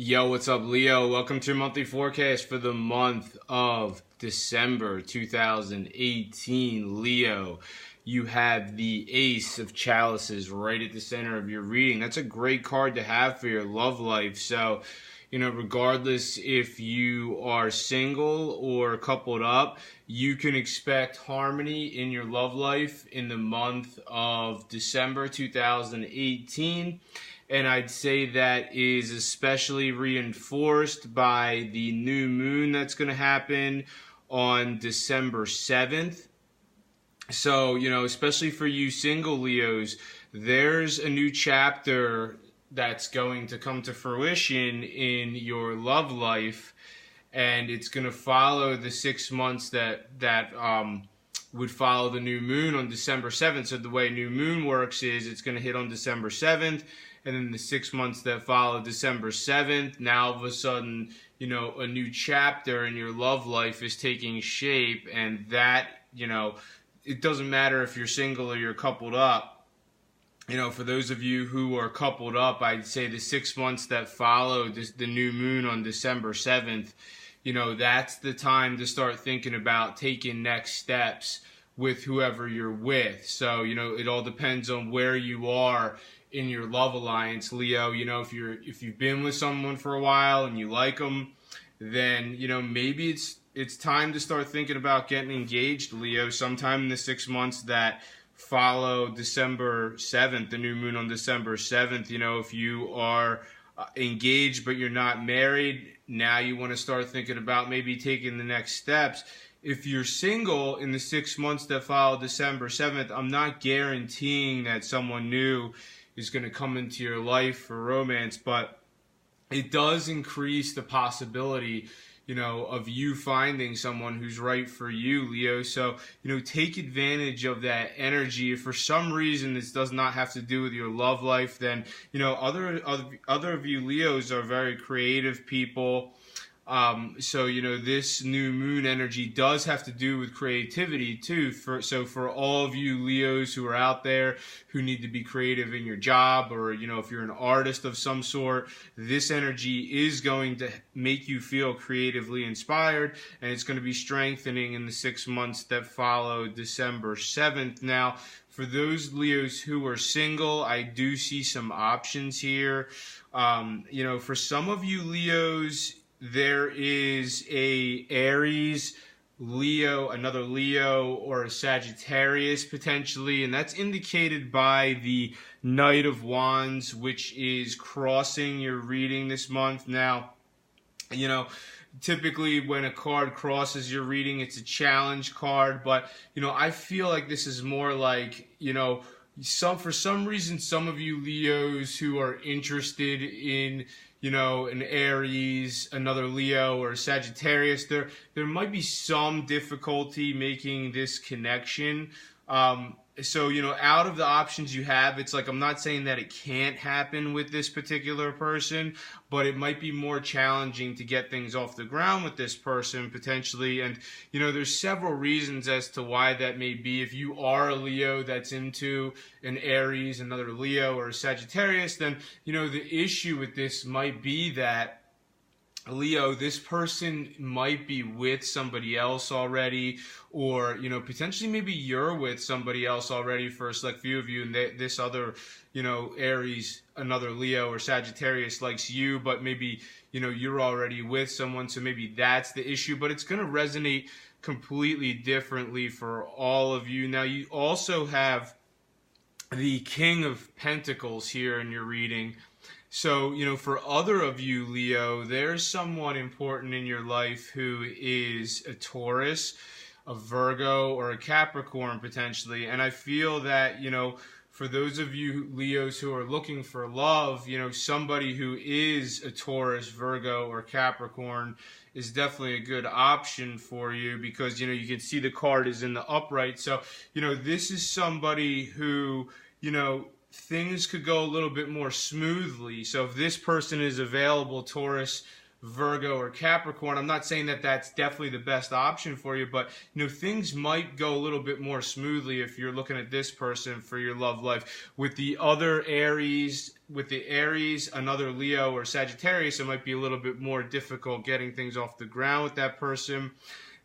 Yo, what's up, Leo? Welcome to your monthly forecast for the month of December 2018. Leo, you have the Ace of Chalices right at the center of your reading. That's a great card to have for your love life. So, regardless if you are single or coupled up, you can expect harmony in your love life in the month of December 2018. And I'd say that is especially reinforced by the new moon that's going to happen on December 7th. So, especially for you single Leos, there's a new chapter that's going to come to fruition in your love life, and it's going to follow the 6 months that would follow the new moon on December 7th. So the way new moon works is it's going to hit on December 7th, and then the 6 months that follow December 7th, now all of a sudden, a new chapter in your love life is taking shape, and that, it doesn't matter if you're single or you're coupled up. For those of you who are coupled up, I'd say the 6 months that follow the new moon on December 7th, that's the time to start thinking about taking next steps with whoever you're with. So, it all depends on where you are in your love alliance, Leo. If you've been with someone for a while and you like them, then, maybe it's time to start thinking about getting engaged, Leo, sometime in the 6 months that follow December 7th, the new moon on December 7th. If you are engaged but you're not married, now you want to start thinking about maybe taking the next steps. If you're single in the 6 months that follow December 7th, I'm not guaranteeing that someone new is going to come into your life for romance, but it does increase the possibility of you finding someone who's right for you, Leo. So, take advantage of that energy. If for some reason this does not have to do with your love life, then, other of you Leos are very creative people. So, this new moon energy does have to do with creativity too. So for all of you Leos who are out there who need to be creative in your job, or, if you're an artist of some sort, this energy is going to make you feel creatively inspired, and it's going to be strengthening in the 6 months that follow December 7th. Now, for those Leos who are single, I do see some options here. For some of you Leos, there is a Aries, Leo, another Leo, or a Sagittarius potentially, and that's indicated by the Knight of Wands, which is crossing your reading this month. Now, typically when a card crosses your reading, it's a challenge card, but, I feel like this is more like, for some reason, some of you Leos who are interested in, an Aries, another Leo, or a Sagittarius, there might be some difficulty making this connection. So, out of the options you have, it's like, I'm not saying that it can't happen with this particular person, but it might be more challenging to get things off the ground with this person potentially. And, there's several reasons as to why that may be. If you are a Leo that's into an Aries, another Leo, or a Sagittarius, then, the issue with this might be that, Leo, this person might be with somebody else already, or, potentially maybe you're with somebody else already for a select few of you, and this other, Aries, another Leo, or Sagittarius likes you, but maybe, you're already with someone, so maybe that's the issue, but it's going to resonate completely differently for all of you. Now, you also have the King of Pentacles here in your reading. So, for other of you, Leo, there's someone important in your life who is a Taurus, a Virgo, or a Capricorn potentially. And I feel that, for those of you Leos who are looking for love, somebody who is a Taurus, Virgo, or Capricorn is definitely a good option for you, because, you can see the card is in the upright. So, this is somebody who, things could go a little bit more smoothly. So if this person is available, Taurus, Virgo or Capricorn. I'm not saying that that's definitely the best option for you, but things might go a little bit more smoothly if you're looking at this person for your love life. With the Aries, another Leo or Sagittarius, it might be a little bit more difficult getting things off the ground with that person.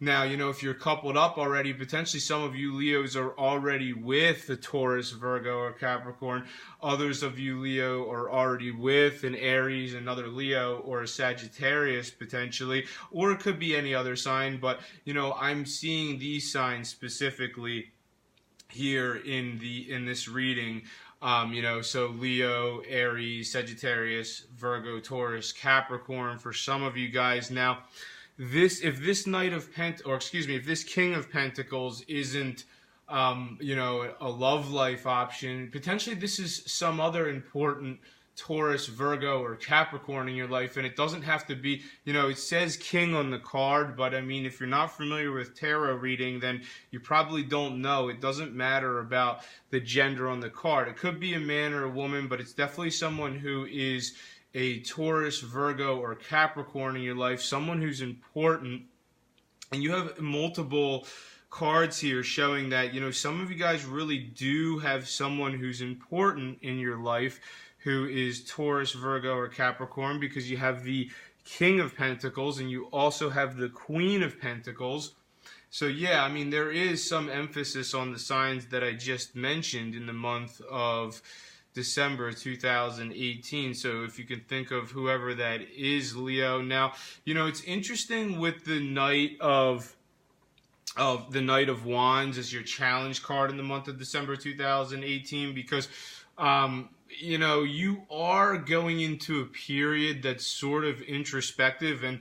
Now, if you're coupled up already, potentially some of you Leos are already with a Taurus, Virgo, or Capricorn. Others of you Leo are already with an Aries, another Leo, or a Sagittarius potentially, or it could be any other sign. But, I'm seeing these signs specifically here in this reading. So Leo, Aries, Sagittarius, Virgo, Taurus, Capricorn for some of you guys. Now, if this King of Pentacles isn't, a love life option, potentially this is some other important Taurus, Virgo, or Capricorn in your life, and it doesn't have to be, it says King on the card, but I mean, if you're not familiar with tarot reading, then you probably don't know. It doesn't matter about the gender on the card. It could be a man or a woman, but it's definitely someone who is a Taurus, Virgo, or Capricorn in your life, someone who's important. And you have multiple cards here showing that, some of you guys really do have someone who's important in your life who is Taurus, Virgo, or Capricorn, because you have the King of Pentacles and you also have the Queen of Pentacles. So yeah, I mean, there is some emphasis on the signs that I just mentioned in the month of December 2018. So if you can think of whoever that is, Leo. Now, it's interesting with the Knight of Wands as your challenge card in the month of December 2018, because you are going into a period that's sort of introspective, and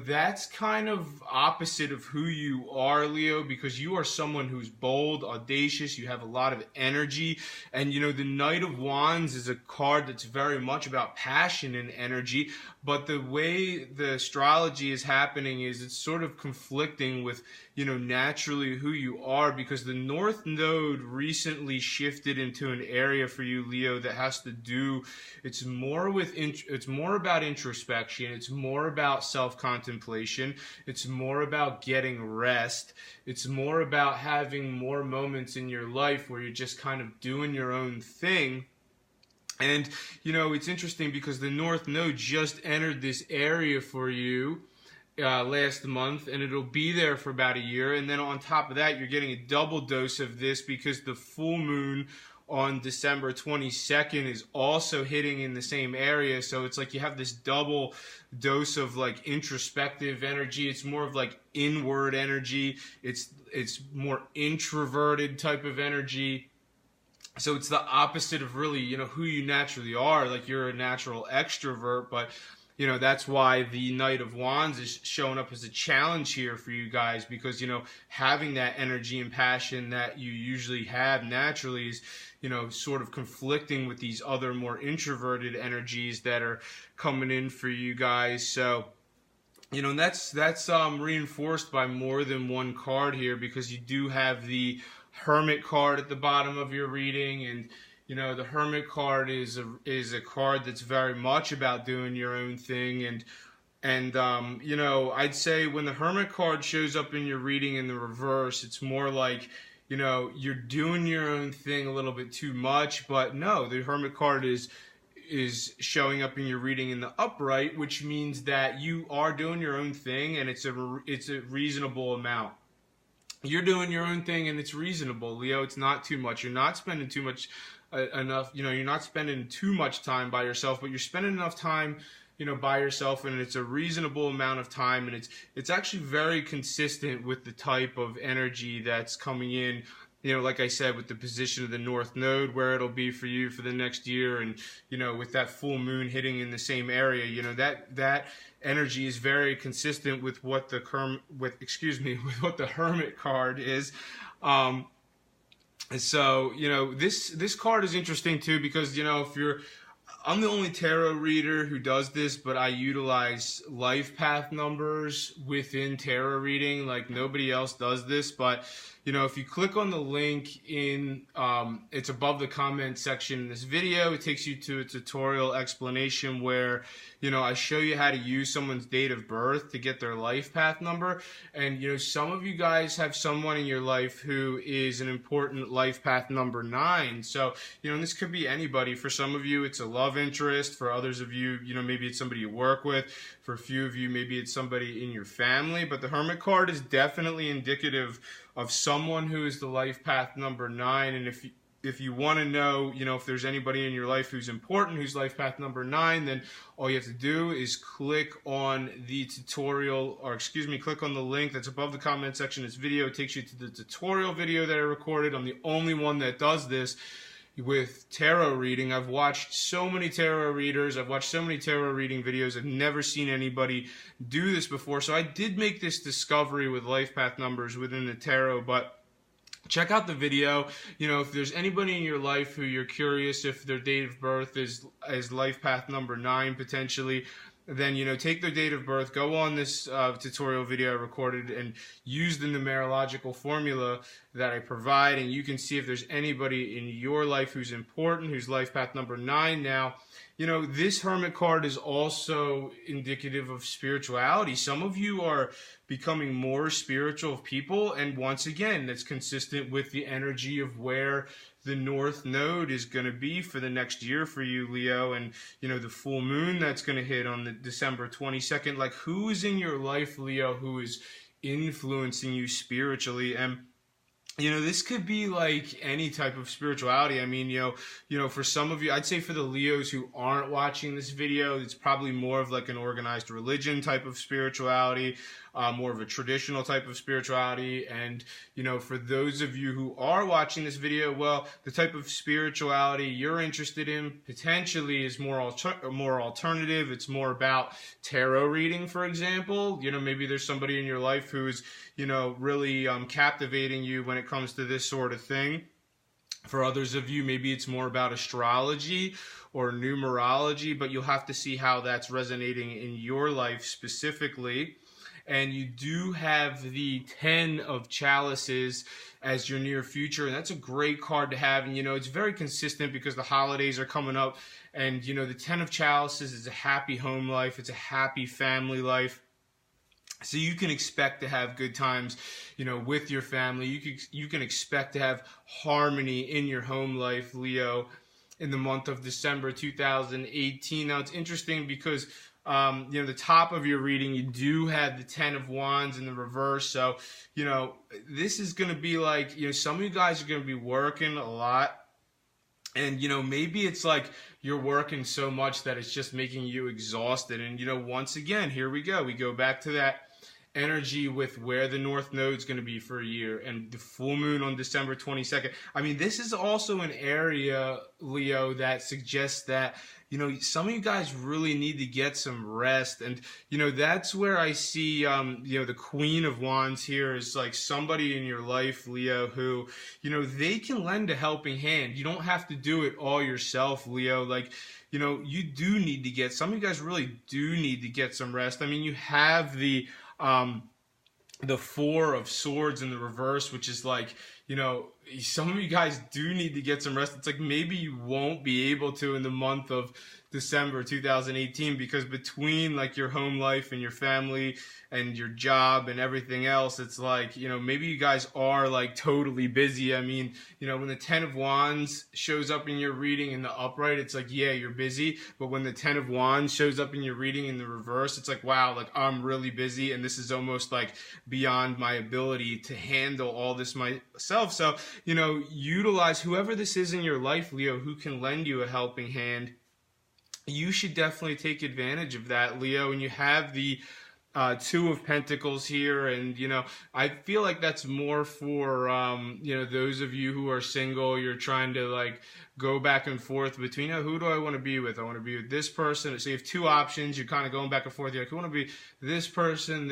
that's kind of opposite of who you are, Leo, because you are someone who's bold, audacious, you have a lot of energy, and the Knight of Wands is a card that's very much about passion and energy, but the way the astrology is happening is it's sort of conflicting with, naturally who you are, because the North Node recently shifted into an area for you, Leo, that has to do, it's more about introspection, it's more about self-contemplation, it's more about getting rest, it's more about having more moments in your life where you're just kind of doing your own thing. And, it's interesting because the North Node just entered this area for you last month, and it'll be there for about a year. And then on top of that, you're getting a double dose of this because the full moon on December 22nd is also hitting in the same area. So it's like you have this double dose of like introspective energy. It's more of like inward energy. It's more introverted type of energy. So it's the opposite of really, who you naturally are. Like you're a natural extrovert, but that's why the Knight of Wands is showing up as a challenge here for you guys, because, having that energy and passion that you usually have naturally is, sort of conflicting with these other more introverted energies that are coming in for you guys. So, that's reinforced by more than one card here, because you do have the Hermit card at the bottom of your reading, and the Hermit card is a card that's very much about doing your own thing, and I'd say when the Hermit card shows up in your reading in the reverse, it's more like you're doing your own thing a little bit too much. But no, the Hermit card is showing up in your reading in the upright, which means that you are doing your own thing, and it's a reasonable amount. You're doing your own thing and it's reasonable, Leo. It's not too much. You're not spending too much you're not spending too much time by yourself, but you're spending enough time, by yourself, and it's a reasonable amount of time, and it's actually very consistent with the type of energy that's coming in, like I said, with the position of the North Node, where it'll be for you for the next year, and, with that full moon hitting in the same area, that energy is very consistent with what the Hermit card is. So, this card is interesting too, because, if you're I'm the only tarot reader who does this, but I utilize life path numbers within tarot reading. Like nobody else does this, but if you click on the link in, it's above the comment section in this video. It takes you to a tutorial explanation where, I show you how to use someone's date of birth to get their life path number. And, some of you guys have someone in your life who is an important life path number 9. So, and this could be anybody. For some of you, it's a love interest. For others of you, maybe it's somebody you work with. For a few of you, maybe it's somebody in your family. But the Hermit card is definitely indicative of someone who is the life path number 9. And if you want to know, if there's anybody in your life who's important, who's life path number 9, then all you have to do is click on the tutorial, or click on the link that's above the comment section of this video. It takes you to the tutorial video that I recorded. I'm the only one that does this with tarot reading. I've watched so many tarot readers. I've watched so many tarot reading videos. I've never seen anybody do this before. So I did make this discovery with life path numbers within the tarot, but check out the video. If there's anybody in your life who you're curious if their date of birth is life path number 9 potentially, then take their date of birth, go on this tutorial video I recorded and use the numerological formula that I provide, and you can see if there's anybody in your life who's important, who's life path number 9. Now, this Hermit card is also indicative of spirituality. Some of you are becoming more spiritual people, and once again, that's consistent with the energy of where the North Node is going to be for the next year for you, Leo, and the full moon that's going to hit on the December 22nd. Like, who is in your life, Leo, who is influencing you spiritually? And this could be like any type of spirituality. I mean, for some of you, I'd say for the Leos who aren't watching this video, it's probably more of like an organized religion type of spirituality, more of a traditional type of spirituality. And, for those of you who are watching this video, well, the type of spirituality you're interested in potentially is more alternative. It's more about tarot reading, for example. Maybe there's somebody in your life who's, really captivating you when it comes to this sort of thing. For others of you, maybe it's more about astrology or numerology, but you'll have to see how that's resonating in your life specifically. And you do have the 10 of Chalices as your near future, and that's a great card to have. And it's very consistent because the holidays are coming up, and the 10 of Chalices is a happy home life, it's a happy family life. So you can expect to have good times, with your family. You can expect to have harmony in your home life, Leo, in the month of December 2018. Now, it's interesting because, the top of your reading, you do have the 10 of Wands in the reverse. So, this is going to be like, some of you guys are going to be working a lot. And, maybe it's like you're working so much that it's just making you exhausted. And, once again, here we go. We go back to that energy with where the North Node is going to be for a year and the full moon on December 22nd. I mean, this is also an area, Leo, that suggests that, some of you guys really need to get some rest. And, that's where I see, the Queen of Wands here is like somebody in your life, Leo, who, they can lend a helping hand. You don't have to do it all yourself, Leo. Like, you do need to get, some of you guys really do need to get some rest. I mean, you have the 4 of Swords in the reverse, which is like, some of you guys do need to get some rest. It's like maybe you won't be able to in the month of December 2018 because between like your home life and your family and your job and everything else, it's like, maybe you guys are like totally busy. I mean, when the 10 of Wands shows up in your reading in the upright, it's like, yeah, you're busy. But when the 10 of Wands shows up in your reading in the reverse, it's like, wow, like I'm really busy. And this is almost like beyond my ability to handle all this myself. So, utilize whoever this is in your life, Leo, who can lend you a helping hand. You should definitely take advantage of that, Leo. And you have the 2 of Pentacles here, and I feel like that's more for those of you who are single. You're trying to like go back and forth between who do I want to be with? I want to be with this person. So you have 2 options. You're kind of going back and forth. You're like, I want to be this person,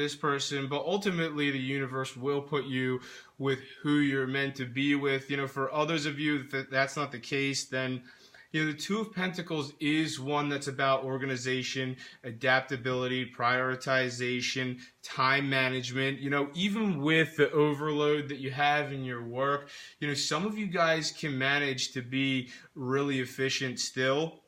but ultimately the universe will put you with who you're meant to be with. For others of you that's not the case, then You know, the Two of Pentacles is one that's about organization, adaptability, prioritization, time management. You know, even with the overload that you have in your work, you know, some of you guys can manage to be really efficient still,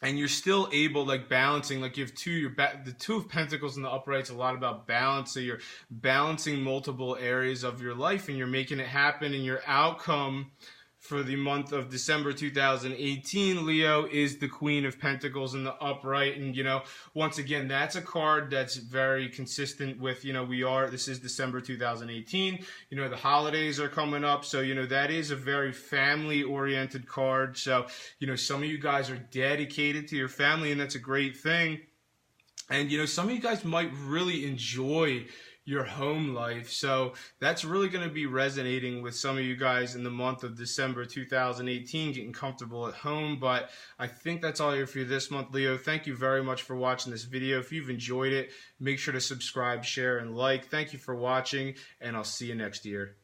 and you're still able, like, balancing, like, you have the Two of Pentacles in the upright's a lot about balance. So you're balancing multiple areas of your life, and you're making it happen, and your outcome for the month of December 2018, Leo, is the Queen of Pentacles in the upright. And, you know, once again, that's a card that's very consistent with, you know, this is December 2018. You know, the holidays are coming up. So, you know, that is a very family-oriented card. So, you know, some of you guys are dedicated to your family, and that's a great thing. And, you know, some of you guys might really enjoy your home life. So that's really going to be resonating with some of you guys in the month of December 2018, getting comfortable at home. But I think that's all here for you this month, Leo. Thank you very much for watching this video. If you've enjoyed it, make sure to subscribe, share, and like. Thank you for watching, and I'll see you next year.